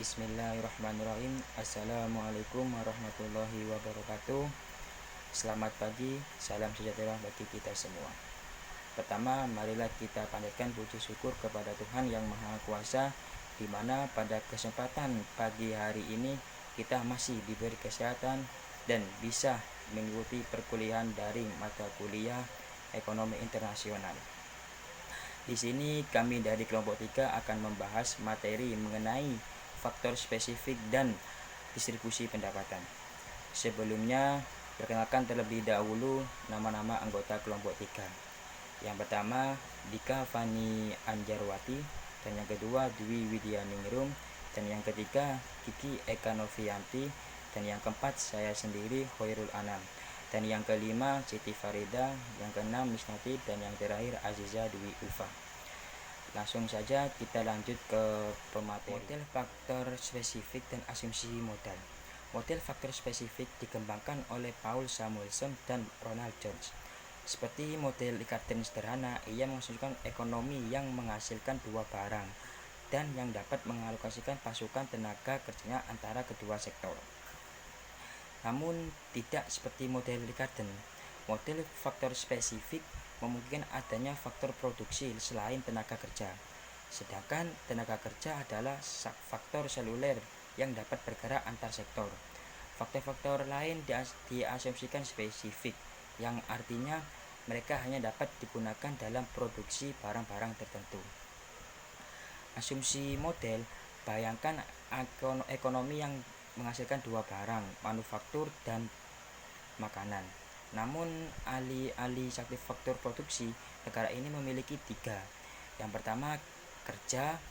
Bismillahirrahmanirrahim. Assalamualaikum warahmatullahi wabarakatuh. Selamat pagi, salam sejahtera bagi kita semua. Pertama, marilah kita panjatkan puji syukur kepada Tuhan Yang Maha Kuasa, di mana pada kesempatan pagi hari ini kita masih diberi kesehatan dan bisa mengikuti perkuliahan daring mata kuliah Ekonomi Internasional. Di sini kami dari kelompok 3 akan membahas materi mengenai faktor spesifik dan distribusi pendapatan. Sebelumnya, perkenalkan terlebih dahulu nama-nama anggota kelompok 3. Yang pertama, Dika Fani Anjarwati, dan yang kedua Dwi Widyaningrum, dan yang ketiga Kiki Eka Novianti, dan yang keempat saya sendiri Hoirul Anam, dan yang kelima Siti Farida, yang keenam Misnati, dan yang terakhir Aziza Dwi Ufa. Langsung saja kita lanjut ke pemateri. Model faktor spesifik dan asumsi modal. Model faktor spesifik dikembangkan oleh Paul Samuelson dan Ronald George. Seperti model Likhartien sederhana, ia mengasumsikan ekonomi yang menghasilkan dua barang dan yang dapat mengalokasikan pasukan tenaga kerjanya antara kedua sektor. Namun tidak seperti model Likhartien. Model faktor spesifik memungkinkan adanya faktor produksi selain tenaga kerja. Sedangkan tenaga kerja adalah faktor seluler yang dapat bergerak antar sektor. Faktor-faktor lain diasumsikan spesifik, yang artinya mereka hanya dapat digunakan dalam produksi barang-barang tertentu. Asumsi model, bayangkan ekonomi yang menghasilkan dua barang, manufaktur dan makanan. Namun alih-alih satu faktor produksi, negara ini memiliki tiga. Yang pertama, kerja,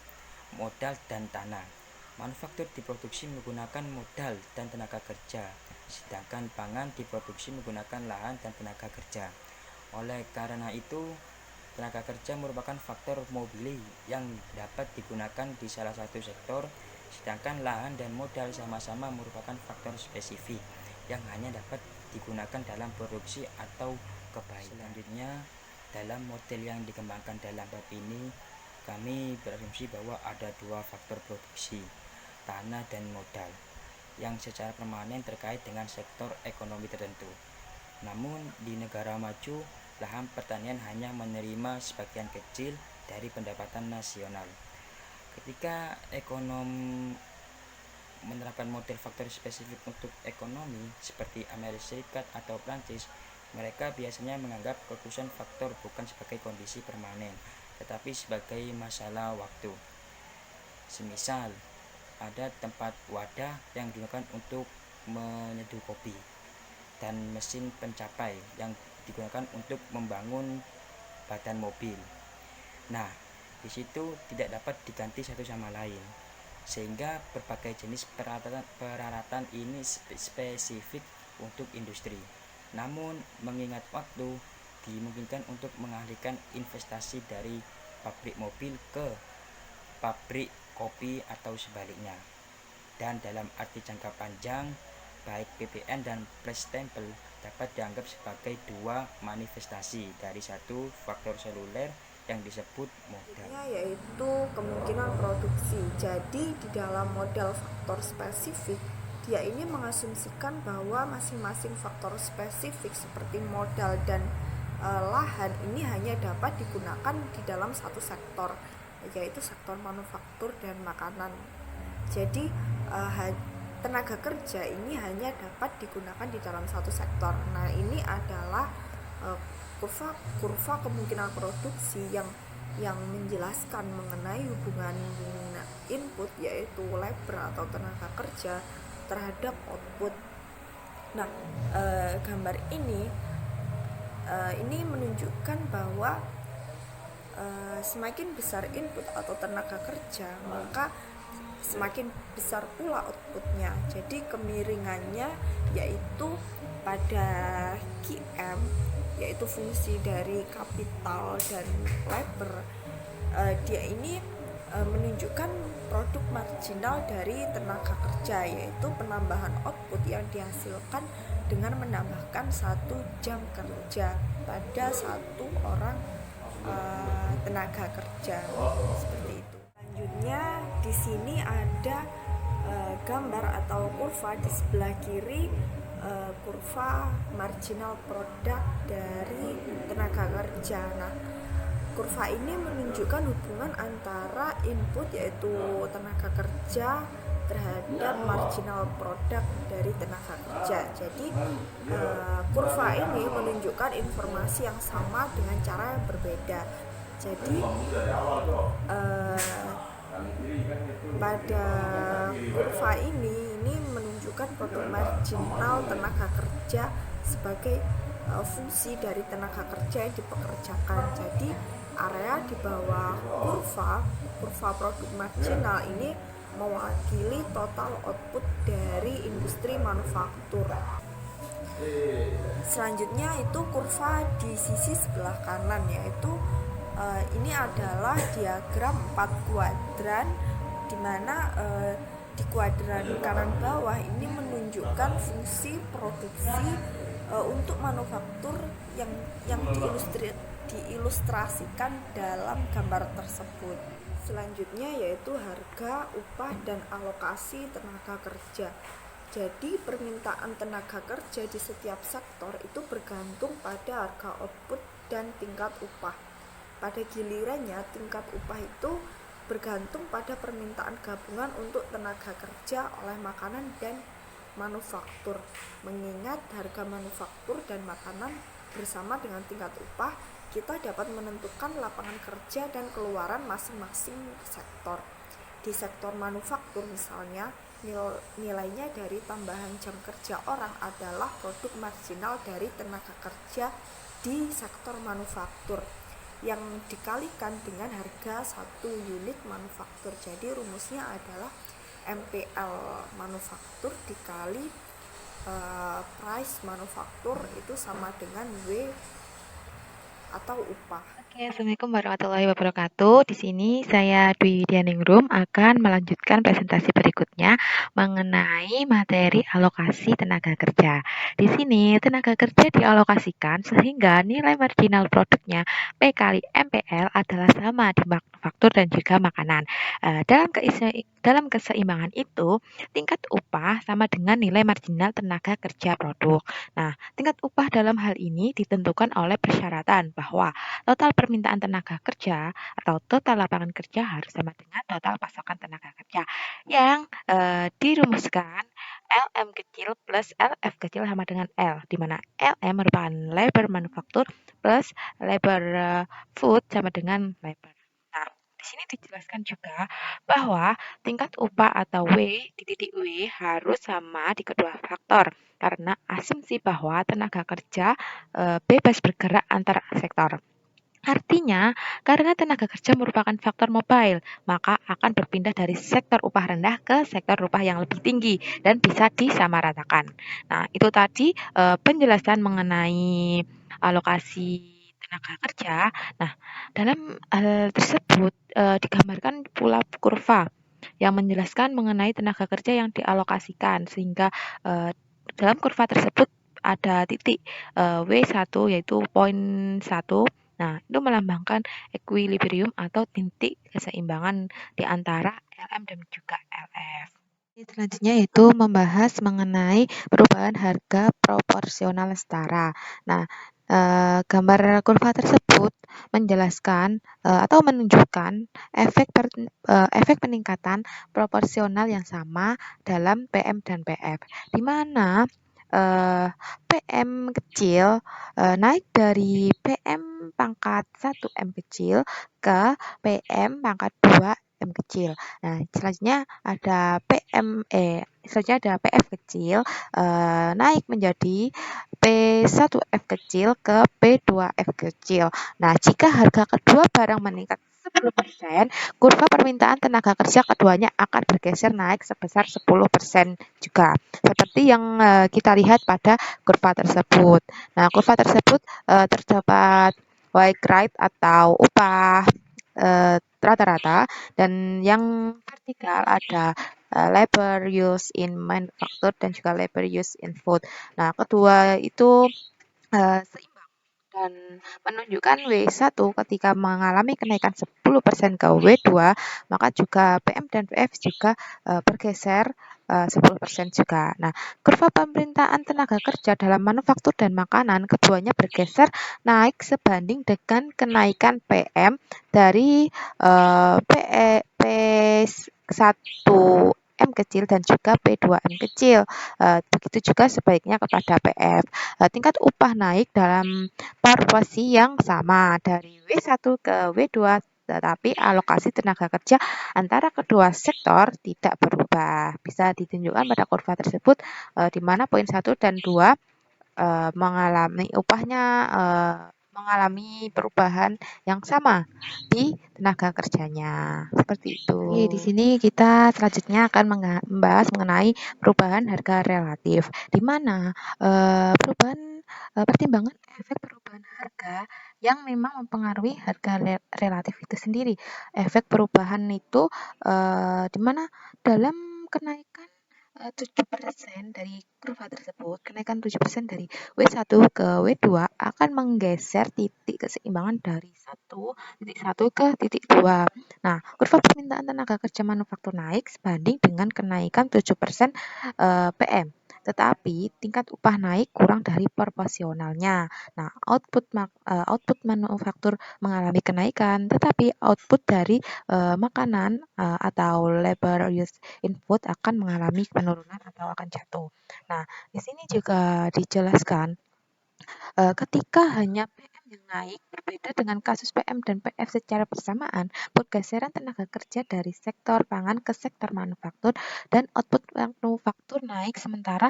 modal, dan tanah. Manufaktur diproduksi menggunakan modal dan tenaga kerja, sedangkan pangan diproduksi menggunakan lahan dan tenaga kerja. Oleh karena itu, tenaga kerja merupakan faktor mobili yang dapat digunakan di salah satu sektor, sedangkan lahan dan modal sama-sama merupakan faktor spesifik yang hanya dapat digunakan dalam produksi atau kebaikan. Selanjutnya, dalam model yang dikembangkan dalam bab ini, kami berasumsi bahwa ada dua faktor produksi, tanah dan modal, yang secara permanen terkait dengan sektor ekonomi tertentu. Namun, di negara maju, lahan pertanian hanya menerima sebagian kecil dari pendapatan nasional. Ketika ekonom menerapkan model faktor spesifik untuk ekonomi seperti Amerika Serikat atau Prancis, mereka biasanya menganggap kekhususan faktor bukan sebagai kondisi permanen, tetapi sebagai masalah waktu. Semisal, ada tempat wadah yang digunakan untuk menyeduh kopi dan mesin pencapai yang digunakan untuk membangun badan mobil. Nah, di situ tidak dapat diganti satu sama lain, sehingga berbagai jenis peralatan ini spesifik untuk industri. Namun, mengingat waktu, dimungkinkan untuk mengalihkan investasi dari pabrik mobil ke pabrik kopi atau sebaliknya. Dan dalam arti jangka panjang, baik PPN dan flash stempel dapat dianggap sebagai dua manifestasi dari satu faktor seluler yang disebut modal, yaitu kemungkinan produksi. Jadi di dalam model faktor spesifik, dia ini mengasumsikan bahwa masing-masing faktor spesifik seperti modal dan lahan ini hanya dapat digunakan di dalam satu sektor, yaitu sektor manufaktur dan makanan. Jadi tenaga kerja ini hanya dapat digunakan di dalam satu sektor. Nah, ini adalah kurva kemungkinan produksi yang menjelaskan mengenai hubungan input, yaitu labor atau tenaga kerja, terhadap output. Nah, gambar ini menunjukkan bahwa semakin besar input atau tenaga kerja, maka semakin besar pula outputnya. Jadi kemiringannya yaitu pada QM, yaitu fungsi dari kapital dan labor, dia ini menunjukkan produk marginal dari tenaga kerja, yaitu penambahan output yang dihasilkan dengan menambahkan 1 jam kerja pada satu orang tenaga kerja, seperti itu. Selanjutnya di sini ada gambar atau kurva di sebelah kiri, kurva marginal produk dari tenaga kerja. Nah, kurva ini menunjukkan hubungan antara input yaitu tenaga kerja terhadap marginal produk dari tenaga kerja. Jadi kurva ini menunjukkan informasi yang sama dengan cara yang berbeda. Jadi pada kurva ini menunjukkan produk marginal tenaga kerja sebagai fungsi dari tenaga kerja yang dipekerjakan. Jadi area di bawah kurva produk marginal ini mewakili total output dari industri manufaktur. Selanjutnya itu kurva di sisi sebelah kanan, yaitu ini adalah diagram 4 kuadran, di mana di kuadran kanan bawah ini menunjukkan fungsi produksi untuk manufaktur yang diilustrasikan dalam gambar tersebut. Selanjutnya yaitu harga, upah, dan alokasi tenaga kerja. Jadi permintaan tenaga kerja di setiap sektor itu bergantung pada harga output dan tingkat upah. Pada gilirannya, tingkat upah itu bergantung pada permintaan gabungan untuk tenaga kerja oleh makanan dan manufaktur. Mengingat harga manufaktur dan makanan bersama dengan tingkat upah, kita dapat menentukan lapangan kerja dan keluaran masing-masing sektor. Di sektor manufaktur misalnya, nilainya dari tambahan jam kerja orang adalah produk marginal dari tenaga kerja di sektor manufaktur yang dikalikan dengan harga satu unit manufaktur. Jadi rumusnya adalah MPL manufaktur dikali price manufaktur itu sama dengan W atau upah. Oke, Assalamualaikum warahmatullahi wabarakatuh. Di sini saya Dwi Dianingrum akan melanjutkan presentasi berikutnya mengenai materi alokasi tenaga kerja. Di sini tenaga kerja dialokasikan sehingga nilai marginal produknya P kali MPL adalah sama di manufaktur dan juga makanan. Dalam keseimbangan itu, tingkat upah sama dengan nilai marginal tenaga kerja produk. Nah, tingkat upah dalam hal ini ditentukan oleh persyaratan bahwa total permintaan tenaga kerja atau total lapangan kerja harus sama dengan total pasokan tenaga kerja yang dirumuskan LM kecil plus LF kecil sama dengan L, di mana LM merupakan labor manufaktur plus labor food sama dengan labor. Nah, di sini dijelaskan juga bahwa tingkat upah atau W di titik W harus sama di kedua faktor karena asumsi bahwa tenaga kerja bebas bergerak antar sektor. Artinya, karena tenaga kerja merupakan faktor mobile, maka akan berpindah dari sektor upah rendah ke sektor upah yang lebih tinggi dan bisa disamaratakan. Nah, itu tadi penjelasan mengenai alokasi tenaga kerja. Nah, dalam hal tersebut digambarkan pula kurva yang menjelaskan mengenai tenaga kerja yang dialokasikan sehingga dalam kurva tersebut ada titik W1 yaitu poin 1. Nah, itu melambangkan equilibrium atau titik keseimbangan di antara LM dan juga LF. Selanjutnya yaitu membahas mengenai perubahan harga proporsional setara. Nah, gambar kurva tersebut menjelaskan atau menunjukkan efek peningkatan proporsional yang sama dalam PM dan PF, di mana PM kecil naik dari PM pangkat 1 M kecil ke PM pangkat 2 M kecil. Nah, selanjutnya ada PF kecil naik menjadi P1F kecil ke P2F kecil. Nah, jika harga kedua barang meningkat 10%, kurva permintaan tenaga kerja keduanya akan bergeser naik sebesar 10% juga. Seperti yang kita lihat pada kurva tersebut. Nah, kurva tersebut terdapat wage rate atau upah rata-rata dan yang vertikal ada labor use in manufacture dan juga labor use in food. Nah, kedua itu seimbang. dan menunjukkan W1 ketika mengalami kenaikan 10% ke W2, maka juga PM dan PF juga bergeser 10% juga. Nah, kurva pemerintahan tenaga kerja dalam manufaktur dan makanan keduanya bergeser naik sebanding dengan kenaikan PM dari P1 M kecil dan juga P2M kecil. Begitu juga sebaliknya kepada PF. Tingkat upah naik dalam proporsi yang sama dari W1 ke W2, tetapi alokasi tenaga kerja antara kedua sektor tidak berubah. Bisa ditunjukkan pada kurva tersebut di mana poin 1 dan 2 mengalami upahnya mengalami perubahan yang sama di tenaga kerjanya. Seperti itu. Oke, di sini kita selanjutnya akan membahas mengenai perubahan harga relatif, di mana perubahan pertimbangan efek perubahan harga yang memang mempengaruhi harga relatif itu sendiri. Efek perubahan itu di mana dalam kenaikan 7% dari kurva tersebut, kenaikan 7% dari W1 ke W2 akan menggeser titik keseimbangan dari 1 ke titik 2. Nah, kurva permintaan tenaga kerja manufaktur naik sebanding dengan kenaikan 7% PM. Tetapi tingkat upah naik kurang dari proporsionalnya. Nah, output manufaktur mengalami kenaikan, tetapi output dari makanan atau labor use input akan mengalami penurunan atau akan jatuh. Nah, di sini juga dijelaskan ketika hanya PM yang naik, berbeda dengan kasus PM dan PF secara bersamaan, pergeseran tenaga kerja dari sektor pangan ke sektor manufaktur dan output manufaktur naik sementara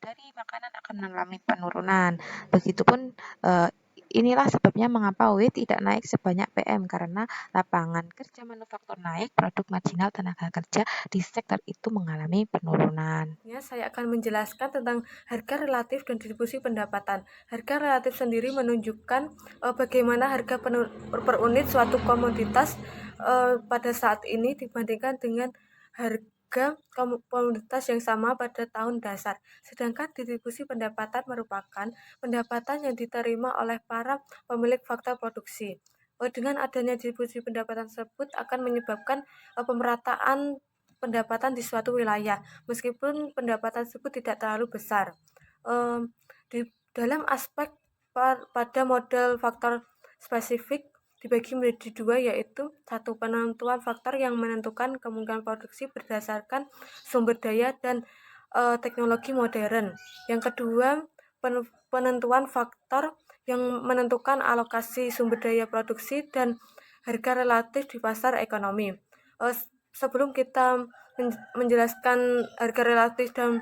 dari makanan akan mengalami penurunan. Begitupun inilah sebabnya mengapa W tidak naik sebanyak PM karena lapangan kerja manufaktur naik, produk marginal tenaga kerja di sektor itu mengalami penurunan. Ya, saya akan menjelaskan tentang harga relatif dan distribusi pendapatan. Harga relatif sendiri menunjukkan bagaimana harga per unit suatu komoditas pada saat ini dibandingkan dengan harga komoditas yang sama pada tahun dasar. Sedangkan distribusi pendapatan merupakan pendapatan yang diterima oleh para pemilik faktor produksi. Dengan adanya distribusi pendapatan tersebut akan menyebabkan pemerataan pendapatan di suatu wilayah, meskipun pendapatan tersebut tidak terlalu besar. Di dalam aspek pada model faktor spesifik dibagi menjadi dua, yaitu satu, penentuan faktor yang menentukan kemungkinan produksi berdasarkan sumber daya dan teknologi modern. Yang kedua, penentuan faktor yang menentukan alokasi sumber daya produksi dan harga relatif di pasar ekonomi. Sebelum kita menjelaskan harga relatif dan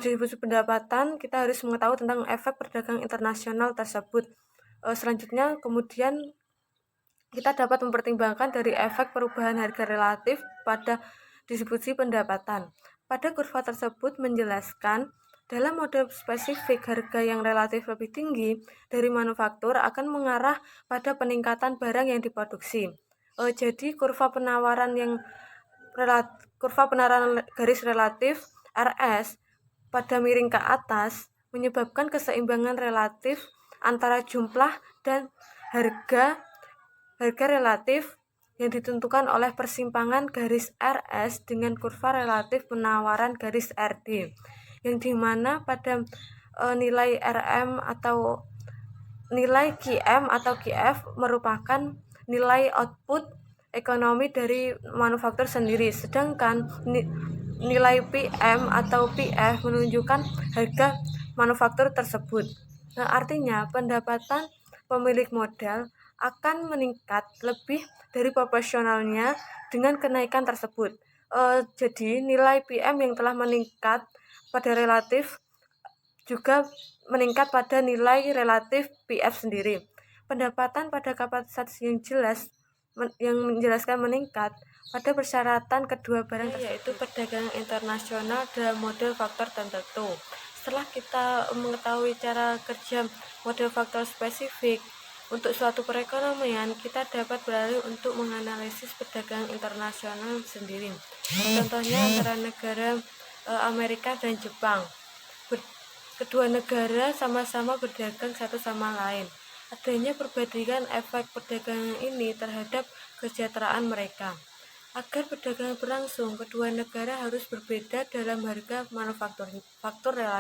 distribusi pendapatan, kita harus mengetahui tentang efek perdagangan internasional tersebut. Selanjutnya, kemudian kita dapat mempertimbangkan dari efek perubahan harga relatif pada distribusi pendapatan. Pada kurva tersebut menjelaskan dalam model spesifik harga yang relatif lebih tinggi dari manufaktur akan mengarah pada peningkatan barang yang diproduksi. Jadi kurva penawaran garis relatif RS pada miring ke atas menyebabkan keseimbangan relatif antara jumlah dan harga relatif yang ditentukan oleh persimpangan garis RS dengan kurva relatif penawaran garis RD, yang dimana pada nilai RM atau nilai QM atau QF merupakan nilai output ekonomi dari manufaktur sendiri, sedangkan nilai PM atau PF menunjukkan harga manufaktur tersebut. Nah, artinya pendapatan pemilik modal akan meningkat lebih dari proporsionalnya dengan kenaikan tersebut. Jadi nilai PM yang telah meningkat pada relatif juga meningkat pada nilai relatif PF sendiri. Pendapatan pada kapasitas yang jelas yang menjelaskan meningkat pada persyaratan kedua barang tersebut, yaitu perdagangan internasional dalam model faktor tertentu. Setelah kita mengetahui cara kerja model faktor spesifik untuk suatu perekonomian, kita dapat beralih untuk menganalisis perdagangan internasional sendiri. Contohnya antara negara Amerika dan Jepang. Kedua negara sama-sama berdagang satu sama lain. Adanya perbandingan efek perdagangan ini terhadap kesejahteraan mereka. Agar perdagangan berlangsung, kedua negara harus berbeda dalam harga manufaktur. Faktor relatif